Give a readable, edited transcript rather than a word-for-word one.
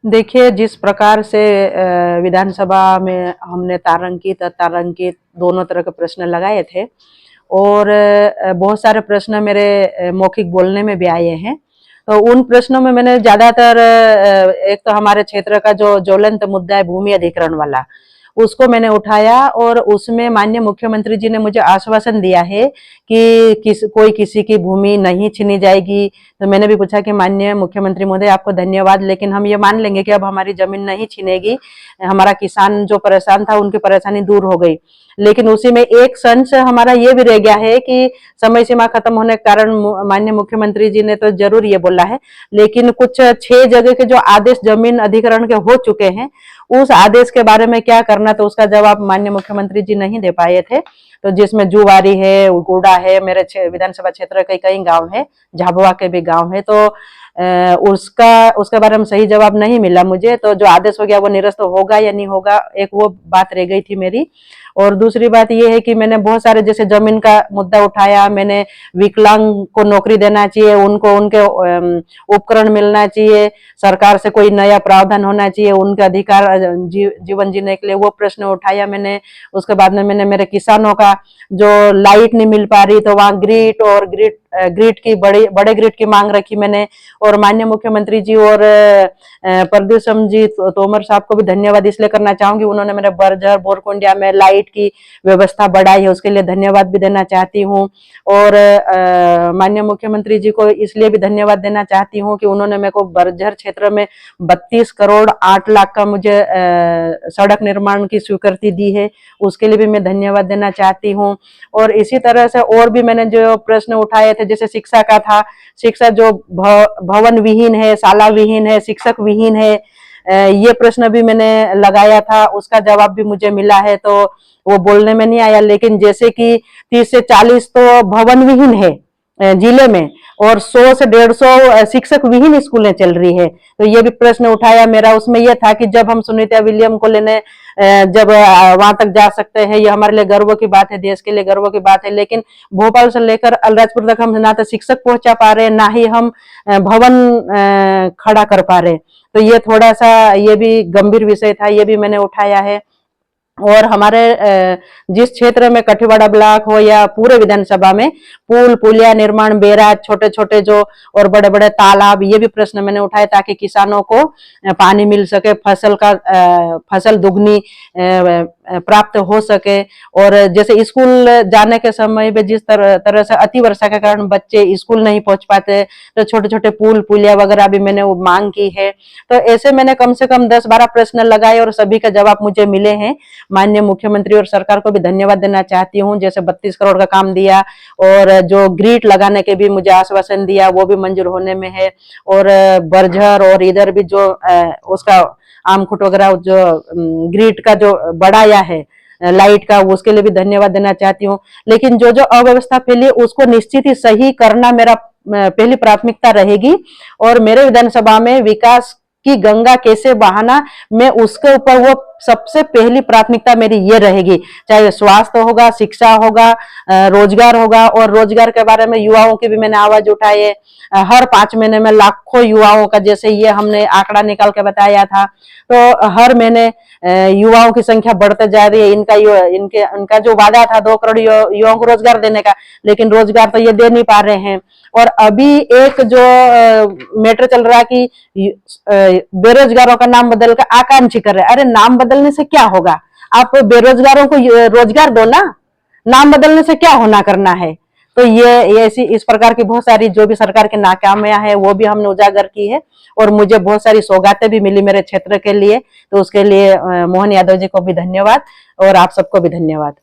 देखिए, जिस प्रकार से विधानसभा में हमने तारांकित अतारांकित दोनों तरह के प्रश्न लगाए थे और बहुत सारे प्रश्न मेरे मौखिक बोलने में भी आए हैं। तो उन प्रश्नों में मैंने ज़्यादातर एक तो हमारे क्षेत्र का जो ज्वलंत मुद्दा है भूमि अधिग्रहण वाला, उसको मैंने उठाया और उसमें माननीय मुख्यमंत्री जी ने मुझे आश्वासन दिया है कि कोई किसी की भूमि नहीं छीनी जाएगी। तो मैंने भी पूछा कि माननीय मुख्यमंत्री महोदय आपको धन्यवाद, लेकिन हम ये मान लेंगे कि अब हमारी जमीन नहीं छीनेगी, हमारा किसान जो परेशान था उनकी परेशानी दूर हो गई। लेकिन उसी में एक संशय हमारा ये भी रह गया है कि समय सीमा खत्म होने के कारण माननीय मुख्यमंत्री जी ने तो जरूर ये बोला है, लेकिन कुछ 6 जगह के जो आदेश जमीन अधिग्रहण के हो चुके हैं, उस आदेश के बारे में क्या करना, तो उसका जवाब माननीय मुख्यमंत्री जी नहीं दे पाए थे। तो जिसमें जुवारी है, गुड़ा है, मेरे विधानसभा क्षेत्र के कई गांव है, झाबुआ के भी गांव है, तो उसके बारे में सही जवाब नहीं मिला मुझे। तो जो आदेश हो गया वो निरस्त होगा या नहीं होगा, एक वो बात रह गई थी मेरी। और दूसरी बात ये है कि मैंने बहुत सारे जैसे जमीन का मुद्दा उठाया, मैंने विकलांग को नौकरी देना चाहिए, उनको उनके उपकरण मिलना चाहिए, सरकार से कोई नया प्रावधान होना चाहिए उनके अधिकार जीवन जीने के लिए, वो प्रश्न उठाया मैंने। उसके बाद में मैंने मेरे किसानों का जो लाइट नहीं मिल पा रही, तो वहाँ ग्रिड की बड़े ग्रिड की मांग रखी मैंने। और माननीय मुख्यमंत्री जी और प्रद्युम्न जी तोमर साहब को भी धन्यवाद इसलिए करना चाहूंगी, उन्होंने मेरे बर्जर बोरकुंडिया में लाइट की व्यवस्था बढ़ाई है, उसके लिए धन्यवाद भी देना चाहती हूँ। और माननीय मुख्यमंत्री जी को इसलिए भी धन्यवाद देना चाहती हूँ कि उन्होंने मेरे को बर्जर क्षेत्र में 32 करोड़ 8 लाख का मुझे सड़क निर्माण की स्वीकृति दी है, उसके लिए भी मैं धन्यवाद देना चाहती हूँ। और इसी तरह से और भी मैंने जो प्रश्न उठाए थे, जैसे शिक्षा का था, शिक्षा जो भवन विहीन है, शाला विहीन है, शिक्षक विहीन है, ये प्रश्न भी मैंने लगाया था, उसका जवाब भी मुझे मिला है। तो वो बोलने में नहीं आया, लेकिन जैसे कि 30 से 40 तो भवन विहीन है जिले में, और 100 से 150 शिक्षक विहीन स्कूलें चल रही है। तो ये भी प्रश्न उठाया मेरा, उसमें यह था कि जब हम सुनीता विलियम को लेने जब वहां तक जा सकते हैं, ये हमारे लिए गर्व की बात है, देश के लिए गर्व की बात है, लेकिन भोपाल से लेकर अलीराजपुर तक हम ना तो शिक्षक पहुंचा पा रहे, ना ही हम भवन खड़ा कर पा रहे। तो ये थोड़ा सा ये भी गंभीर विषय था, ये भी मैंने उठाया है। और हमारे जिस क्षेत्र में कठीवाड़ा ब्लॉक हो या पूरे विधानसभा में पुल पुलिया निर्माण, बेराज, छोटे छोटे जो और बड़े बड़े तालाब, ये भी प्रश्न मैंने उठाए ताकि किसानों को पानी मिल सके, फसल दुगनी प्राप्त हो सके। और जैसे स्कूल जाने के समय पे जिस तरह से अति वर्षा के कारण बच्चे स्कूल नहीं पहुंच पाते, तो छोटे छोटे पुल पुलिया वगैरह भी मैंने वो मांग की है। तो ऐसे मैंने कम से कम 10-12 प्रश्न लगाए और सभी का जवाब मुझे मिले हैं। माननीय मुख्यमंत्री और सरकार को भी धन्यवाद देना चाहती हूँ, जैसे 32 करोड़ का काम दिया और जो ग्रिड लगाने के भी मुझे आश्वासन दिया, वो भी मंजूर होने में है। और बर्जर और इधर भी जो उसका आमखुट वगैरह जो ग्रिड का जो बढ़ाया है लाइट का, उसके लिए भी धन्यवाद देना चाहती हूँ। लेकिन जो जो अव्यवस्था फैली उसको निश्चित ही सही करना मेरा पहली प्राथमिकता रहेगी। और मेरे विधानसभा में विकास की गंगा कैसे बहाना, मैं उसके ऊपर वो सबसे पहली प्राथमिकता मेरी ये रहेगी। चाहे स्वास्थ्य होगा, शिक्षा होगा, रोजगार होगा। और रोजगार के बारे में युवाओं की भी मैंने आवाज उठाई है। हर 5 महीने में लाखों युवाओं का, जैसे ये हमने आंकड़ा निकाल के बताया था, तो हर महीने युवाओं की संख्या बढ़ते जा रही है। इनका जो वादा था 2 करोड़ युवाओं को रोजगार देने का, लेकिन रोजगार तो ये दे नहीं पा रहे हैं। और अभी एक जो मैटर चल रहा है कि बेरोजगारों का नाम बदलकर आकांक्षी कर रहे हैं। अरे नाम बदलने से क्या होगा, आप बेरोजगारों को रोजगार दो ना, नाम बदलने से क्या होना करना है। तो ये ऐसी इस प्रकार की बहुत सारी जो भी सरकार की नाकामियां है वो भी हमने उजागर की है। और मुझे बहुत सारी सौगातें भी मिली मेरे क्षेत्र के लिए, तो उसके लिए मोहन यादव जी को भी धन्यवाद और आप सबको भी धन्यवाद।